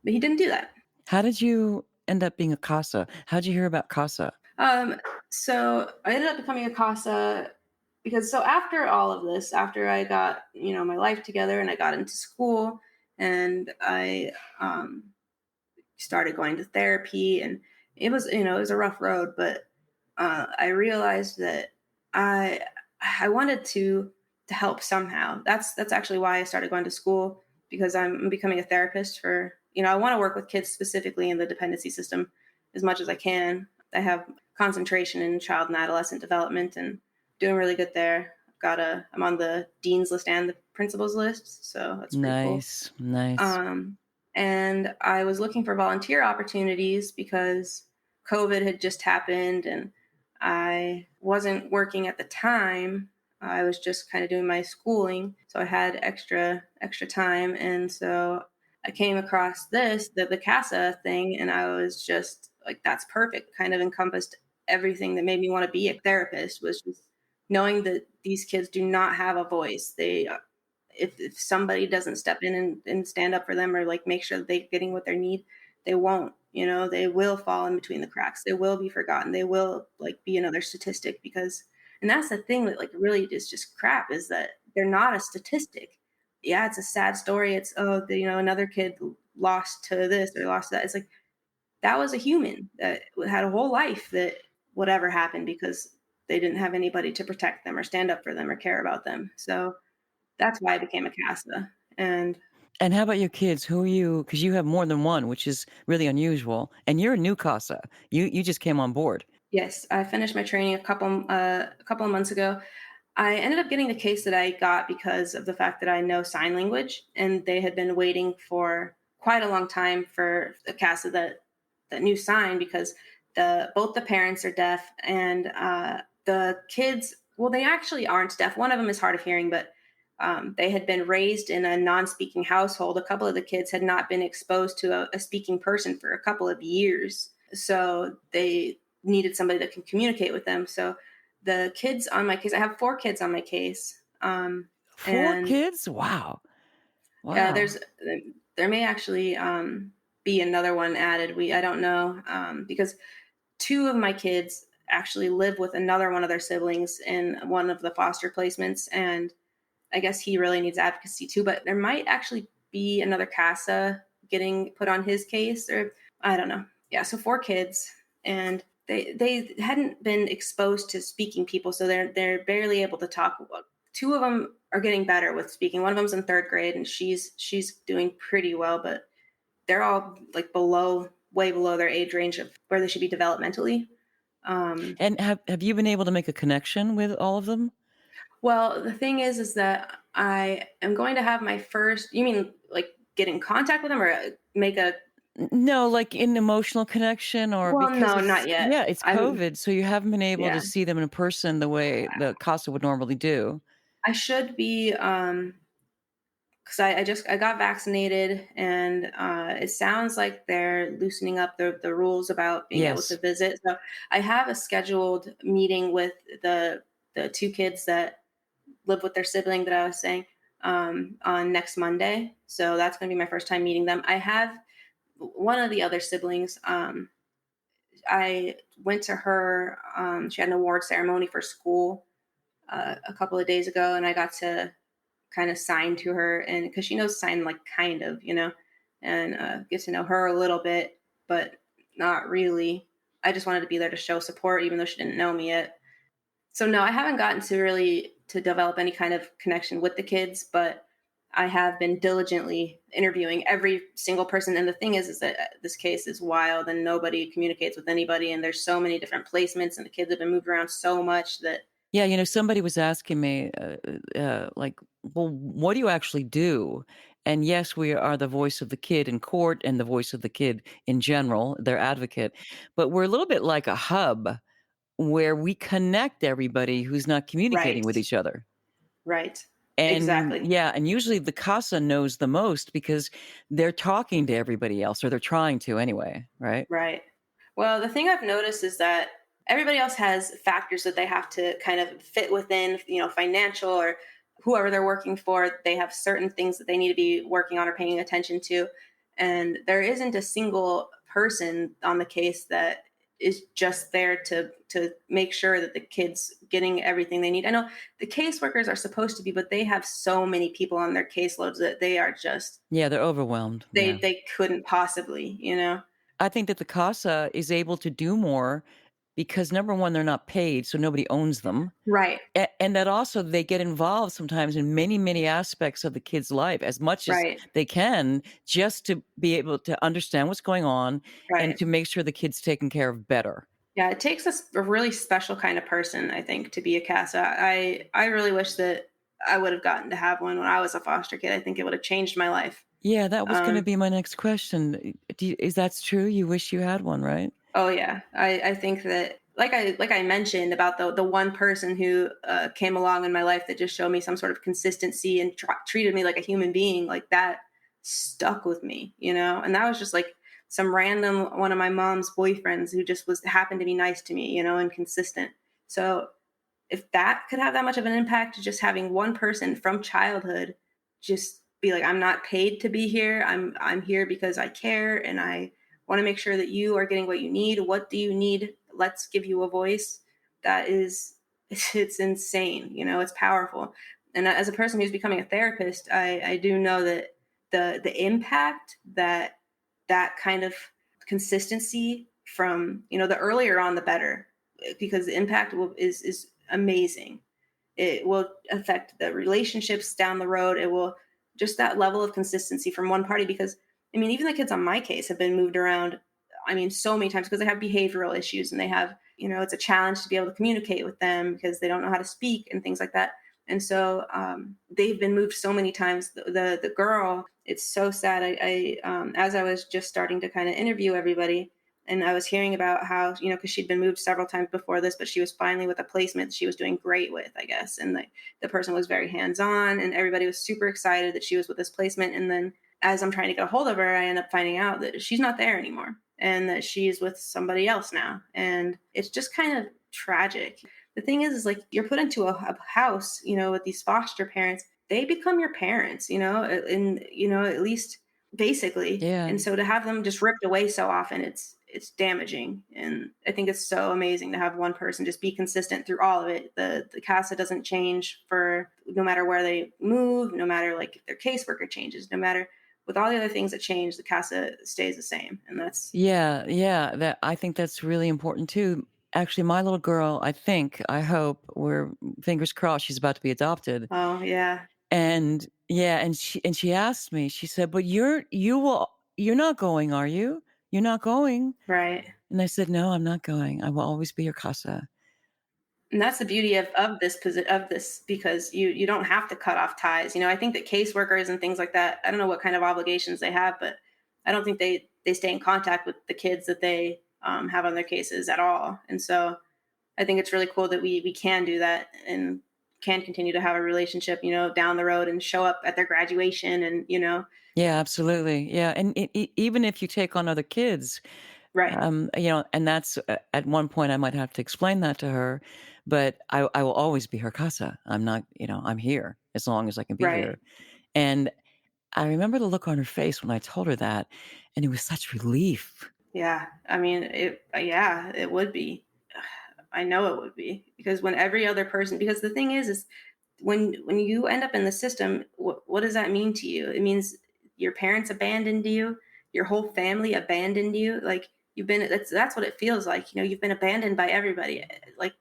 he didn't do that. How did you end up being a CASA? How did you hear about CASA? So I ended up becoming a CASA because after all of this, after I got, my life together and I got into school and I started going to therapy, and it was, it was a rough road, but I realized that I wanted to help somehow. That's actually why I started going to school, because I'm becoming a therapist for, I want to work with kids specifically in the dependency system as much as I can. I have concentration in child and adolescent development and doing really good there. I'm on the dean's list and the principal's list, so that's pretty cool. Nice. And I was looking for volunteer opportunities because COVID had just happened and I wasn't working at the time. I was just kind of doing my schooling, so I had extra time, and so I came across the CASA thing, and I was just like, that's perfect. Kind of encompassed everything that made me want to be a therapist, was just knowing that these kids do not have a voice. They, if somebody doesn't step in and stand up for them or like make sure that they're getting what they need, they won't. They will fall in between the cracks. They will be forgotten. They will like be another statistic and that's the thing that like really is just crap, is that they're not a statistic. Yeah, it's a sad story. It's, another kid lost to this or lost to that. It's like, that was a human that had a whole life that whatever happened because they didn't have anybody to protect them or stand up for them or care about them. So that's why I became a CASA. And how about your kids? Who are you? Because you have more than one, which is really unusual. And you're a new CASA. You just came on board. Yes, I finished my training a couple of months ago. I ended up getting the case that I got because of the fact that I know sign language, and they had been waiting for quite a long time for the CASA that new sign, because both the parents are deaf and the kids, well, they actually aren't deaf. One of them is hard of hearing, but they had been raised in a non-speaking household. A couple of the kids had not been exposed to a speaking person for a couple of years. So they needed somebody that can communicate with them. So the kids on my case, I have 4 kids on my case. 4 kids? Wow. There may actually be another one added. I don't know, because 2 of my kids actually live with another one of their siblings in one of the foster placements, and I guess he really needs advocacy too. But there might actually be another CASA getting put on his case, or I don't know. Yeah, so 4 kids, and they hadn't been exposed to speaking people, so they're barely able to talk. 2 of them are getting better with speaking. One of them's in 3rd grade, and she's doing pretty well, but they're all like way below their age range of where they should be developmentally. And have you been able to make a connection with all of them? Well, the thing is that I am going to have my first. You mean like get in contact with them or make a? No, like an emotional connection, or Well, because no, not yet. Yeah, it's COVID, so you haven't been able Yeah. to see them in person the way the CASA would normally do. I should be, because I got vaccinated, and it sounds like they're loosening up the rules about being able to visit. So I have a scheduled meeting with the 2 kids that live with their sibling that I was saying on next Monday. So that's going to be my first time meeting them. I have one of the other siblings. I went to her. She had an award ceremony for school a couple of days ago, and I got to kind of sign to her, and because she knows sign like kind of, and get to know her a little bit, but not really. I just wanted to be there to show support, even though she didn't know me yet. So no, I haven't gotten to really to develop any kind of connection with the kids, but I have been diligently interviewing every single person. And the thing is that this case is wild and nobody communicates with anybody. And there's so many different placements and the kids have been moved around so much that. Yeah, somebody was asking me, like, well, what do you actually do? And yes, we are the voice of the kid in court and the voice of the kid in general, their advocate. But we're a little bit like a hub where we connect everybody who's not communicating Right. with each other. Right. And Exactly. yeah, and usually the CASA knows the most because they're talking to everybody else, or they're trying to anyway, right? Right. Well, the thing I've noticed is that everybody else has factors that they have to kind of fit within, financial or whoever they're working for. They have certain things that they need to be working on or paying attention to. And there isn't a single person on the case that is just there to make sure that the kids getting everything they need. I know the caseworkers are supposed to be, but they have so many people on their caseloads that they are just Yeah, they're overwhelmed. they Yeah. they couldn't possibly. I think that the CASA is able to do more because number one, they're not paid, so nobody owns them. Right. And that also they get involved sometimes in many, many aspects of the kid's life as much as Right. they can, just to be able to understand what's going on and Right. to make sure the kid's taken care of better. Yeah, it takes a really special kind of person, I think, to be a CASA. I really wish that I would have gotten to have one when I was a foster kid. I think it would have changed my life. Yeah, that was gonna Um, be my next question. Is that true? You wish you had one, right? oh yeah, I think that like I mentioned about the one person who came along in my life that just showed me some sort of consistency and treated me like a human being, like that stuck with me. And that was just like some random one of my mom's boyfriends who just was happened to be nice to me, and consistent. So if that could have that much of an impact, just having one person from childhood just be like, I'm not paid to be here. I'm here because I care and I want to make sure that you are getting what you need. What do you need? Let's give you a voice. That is it's insane. It's powerful. And as a person who's becoming a therapist, I do know that the impact that kind of consistency from, the earlier on the better, because the impact is amazing. It will affect the relationships down the road. It will just that level of consistency from one party, because I mean, even the kids on my case have been moved around. I mean, so many times because they have behavioral issues and they have, it's a challenge to be able to communicate with them because they don't know how to speak and things like that. And so they've been moved so many times. The girl, it's so sad. As I was just starting to kind of interview everybody, and I was hearing about how, because she'd been moved several times before this, but she was finally with a placement she was doing great with, I guess. And the person was very hands-on and everybody was super excited that she was with this placement. And then as I'm trying to get a hold of her, I end up finding out that she's not there anymore and that she's with somebody else now. And it's just kind of tragic. The thing is like you're put into a house, with these foster parents, they become your parents, and, at least basically. Yeah. And so to have them just ripped away so often, it's damaging. And I think it's so amazing to have one person just be consistent through all of it. The CASA doesn't change for no matter where they move, no matter like if their caseworker changes, no matter with all the other things that change, the CASA stays the same. And that's Yeah, that I think that's really important too. Actually, my little girl, I hope, we're fingers crossed, she's about to be adopted. oh yeah, And yeah, and she asked me, she said, "But you're not going, are you? You're not going?" right. And I said, "No, I'm not going. I will always be your CASA." And that's the beauty of this because you don't have to cut off ties. I think that caseworkers and things like that, I don't know what kind of obligations they have, but I don't think they stay in contact with the kids that they have on their cases at all. And so I think it's really cool that we can do that and can continue to have a relationship, down the road and show up at their graduation and. Yeah, absolutely. Yeah, and even if you take on other kids, Right. and that's at one point I might have to explain that to her, but I will always be her CASA. I'm not, I'm here as long as I can be Right. here. And I remember the look on her face when I told her that, and it was such relief. Yeah. I mean, it would be. I know it would be, because when every other person, because the thing is when you end up in the system, what does that mean to you? It means your parents abandoned you, your whole family abandoned you. Like, that's what it feels like. You've been abandoned by everybody. Like,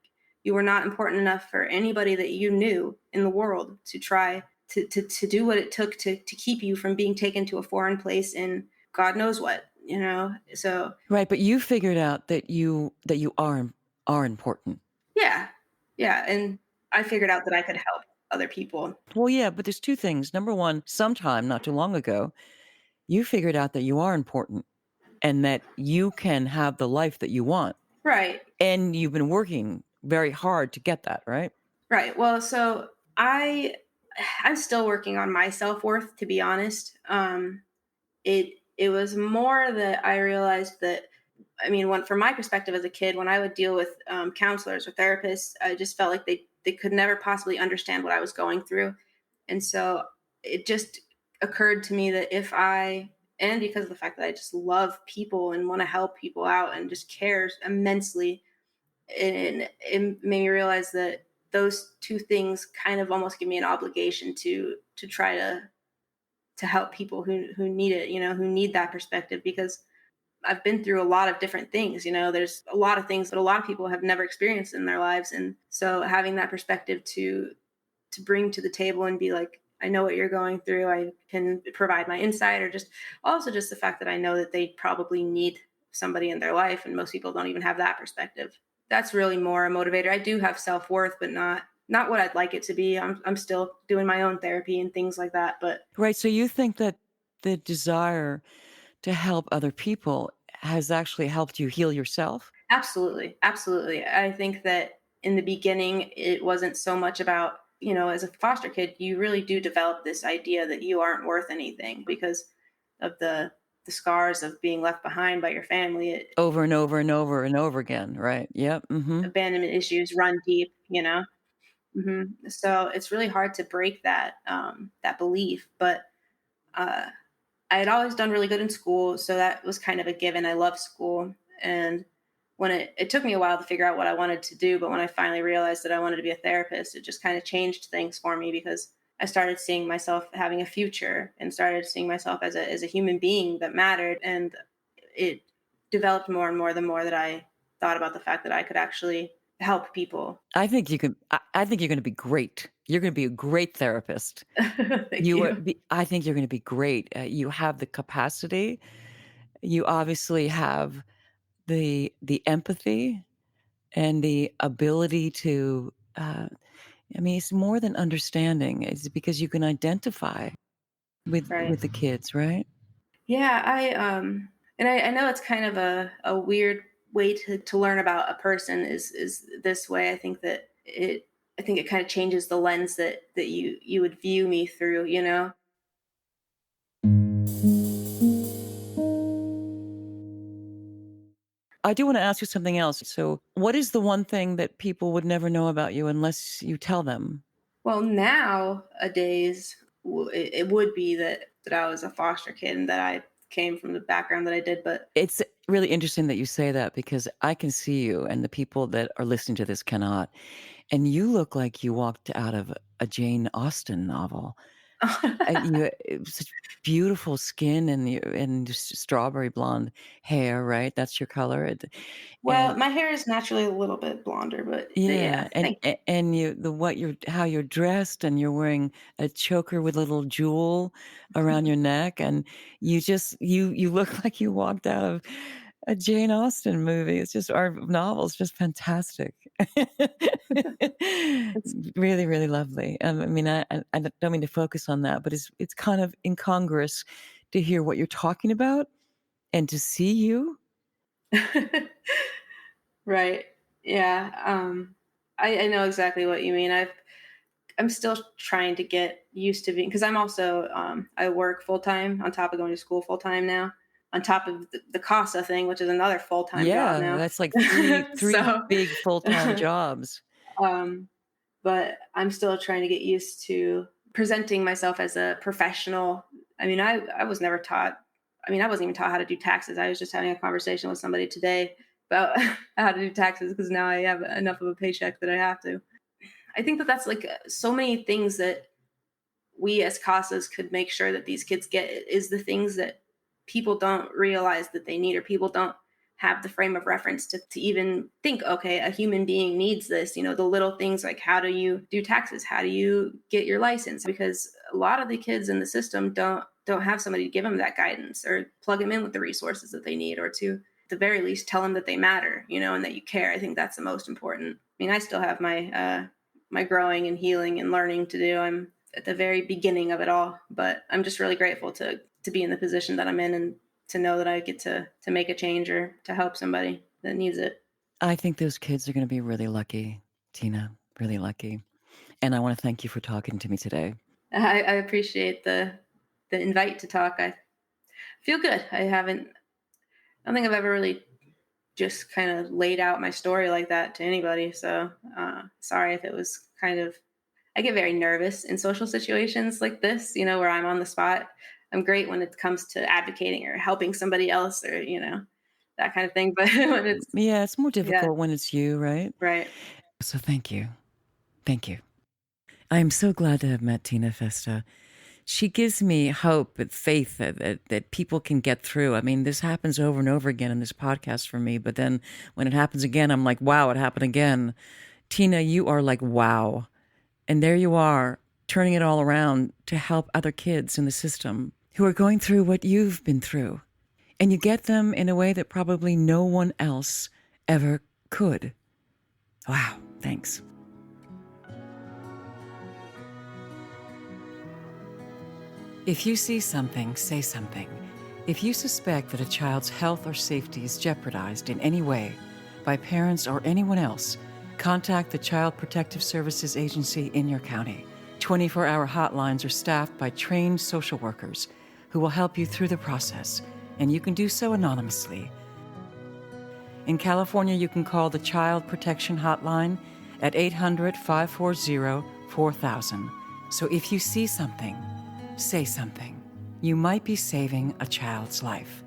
you were not important enough for anybody that you knew in the world to try to do what it took to keep you from being taken to a foreign place in God knows what. So Right, but you figured out that you are important. yeah, yeah, and I figured out that I could help other people. Well, yeah, but there's two things. Number one, sometime not too long ago, you figured out that you are important and that you can have the life that you want. Right. And you've been working very hard to get that, right? Right. Well, so I'm still working on my self-worth, to be honest. It was more that I realized that, I mean, from my perspective as a kid, when I would deal with counselors or therapists, I just felt like they could never possibly understand what I was going through. And so it just occurred to me that and because of the fact that I just love people and want to help people out and just care immensely, and it made me realize that those two things kind of almost give me an obligation to try to help people who need it, who need that perspective, because I've been through a lot of different things. There's a lot of things that a lot of people have never experienced in their lives. And so having that perspective to bring to the table and be like, I know what you're going through. I can provide my insight, or just the fact that I know that they probably need somebody in their life. And most people don't even have that perspective. That's really more a motivator. I do have self-worth, but not what I'd like it to be. I'm still doing my own therapy and things like that. But Right. So you think that the desire to help other people has actually helped you heal yourself? absolutely, absolutely. I think that in the beginning, it wasn't so much about, as a foster kid, you really do develop this idea that you aren't worth anything because of the scars of being left behind by your family. Over and over and over and over again, right? Yep. Mm-hmm. Abandonment issues run deep. So it's really hard to break that belief. But uh, I had always done really good in school, so that was kind of a given. I love school, and when it took me a while to figure out what I wanted to do, but when I finally realized that I wanted to be a therapist, it just kind of changed things for me, because I started seeing myself having a future and started seeing myself as a human being that mattered, and it developed more and more the more that I thought about the fact that I could actually help people. I think you can. I think you're going to be great. You're going to be a great therapist. Thank you. I think you're going to be great. You have the capacity. You obviously have the empathy and the ability to. I mean, it's more than understanding. It's because you can identify Right. with the kids, right? Yeah, and I know it's kind of a weird way to learn about a person is this way. I think it kind of changes the lens that you would view me through. I do want to ask you something else. So, what is the one thing that people would never know about you unless you tell them? Well, nowadays it would be that I was a foster kid and that I came from the background that I did, but It's really interesting that you say that because I can see you and the people that are listening to this cannot. And you look like you walked out of a Jane Austen novel. You such beautiful skin and just strawberry blonde hair, right? That's your color. well, And my hair is naturally a little bit blonder, but yeah, yeah, thank you. and you how you're dressed and you're wearing a choker with a little jewel around your neck and you look like you walked out of a Jane Austen movie. It's just our novel is just fantastic. It's Really, really lovely. I mean, I don't mean to focus on that, but it's kind of incongruous to hear what you're talking about and to see you. right. Yeah. I know exactly what you mean. I'm still trying to get used to being, because I'm also I work full time on top of going to school full time now, on top of the CASA thing, which is another full time job Yeah, now. that's like three So, big full-time jobs. um, but I'm still trying to get used to presenting myself as a professional. I mean, I was never taught. I mean, I wasn't even taught how to do taxes. I was just having a conversation with somebody today about how to do taxes because now I have enough of a paycheck that I have to. I think that that's like so many things that we as CASAs could make sure that these kids get is the things that people don't realize that they need, or people don't have the frame of reference to even think, okay, a human being needs this, the little things like how do you do taxes? How do you get your license? Because a lot of the kids in the system don't have somebody to give them that guidance or plug them in with the resources that they need, or to at the very least tell them that they matter, and that you care. I think that's the most important. I mean, I still have my my growing and healing and learning to do. I'm at the very beginning of it all, but I'm just really grateful to be in the position that I'm in and to know that I get to make a change or to help somebody that needs it. I think those kids are going to be really lucky, Teena, really lucky. And I want to thank you for talking to me today. I appreciate the invite to talk. I feel good. I don't think I've ever really just kind of laid out my story like that to anybody. So sorry if it was kind of, I get very nervous in social situations like this, where I'm on the spot. I'm great when it comes to advocating or helping somebody else or, that kind of thing. But when it's more difficult when it's you, right? Right. So thank you. Thank you. I am so glad to have met Teena Festa. She gives me hope and faith that people can get through. I mean, this happens over and over again in this podcast for me. But then when it happens again, I'm like, wow, it happened again. Teena, you are like, wow. And there you are, turning it all around to help other kids in the system who are going through what you've been through. And you get them in a way that probably no one else ever could. Wow, thanks. If you see something, say something. If you suspect that a child's health or safety is jeopardized in any way by parents or anyone else, contact the Child Protective Services Agency in your county. 24-hour hotlines are staffed by trained social workers who will help you through the process, and you can do so anonymously. In California, you can call the Child Protection Hotline at 800-540-4000. So if you see something, say something. You might be saving a child's life.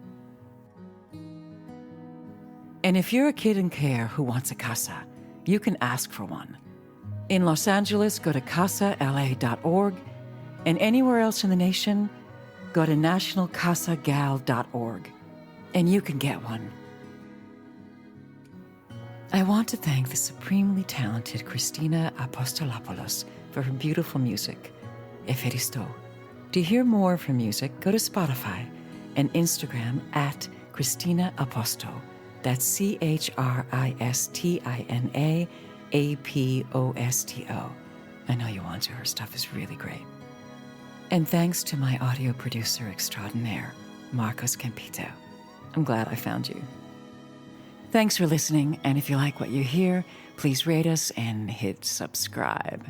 And if you're a kid in care who wants a CASA, you can ask for one. In Los Angeles, go to CASALA.org, and anywhere else in the nation, go to nationalcasagal.org, and you can get one. I want to thank the supremely talented Christina Apostolopoulos for her beautiful music, Eferisto. To hear more of her music, go to Spotify and Instagram at Christina Aposto. That's CHRISTINAAPOSTO. I know you want to. Her stuff is really great. And thanks to my audio producer extraordinaire, Marcos Campito. I'm glad I found you. Thanks for listening, and if you like what you hear, please rate us and hit subscribe.